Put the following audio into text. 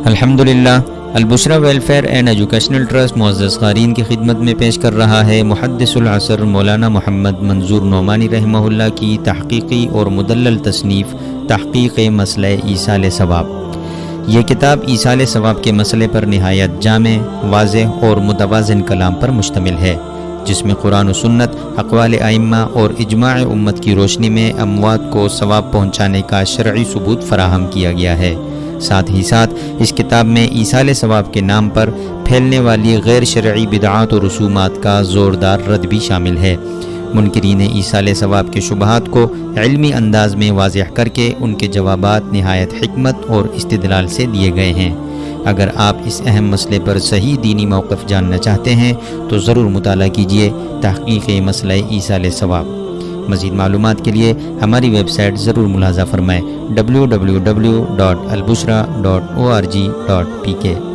الحمدللہ البشرا welfare and educational trust معزز قارئین کی خدمت میں پیش کر رہا ہے محدث العصر مولانا محمد منظور نعمانی رحمہ اللہ کی تحقیقی اور مدلل تصنیف تحقیق مسئلہ ایصال ثواب۔ یہ کتاب ایصال ثواب کے مسئلے پر نہایت جامع، واضح اور متوازن کلام پر مشتمل ہے، جس میں قرآن و سنت، اقوال ائمہ اور اجماع امت کی روشنی میں اموات کو ثواب پہنچانے کا شرعی ثبوت فراہم کیا گیا ہے۔ ساتھ ہی ساتھ اس کتاب میں ایصال ثواب کے نام پر پھیلنے والی غیر شرعی بدعات و رسومات کا زوردار رد بھی شامل ہے۔ منکرین ایصال ثواب کے شبہات کو علمی انداز میں واضح کر کے ان کے جوابات نہایت حکمت اور استدلال سے دیے گئے ہیں۔ اگر آپ اس اہم مسئلے پر صحیح دینی موقف جاننا چاہتے ہیں تو ضرور مطالعہ کیجیے تحقیق مسئلہ ایصال ثواب۔ مزید معلومات کے لیے ہماری ویب سائٹ ضرور ملاحظہ فرمائیں www.albusra.org.pk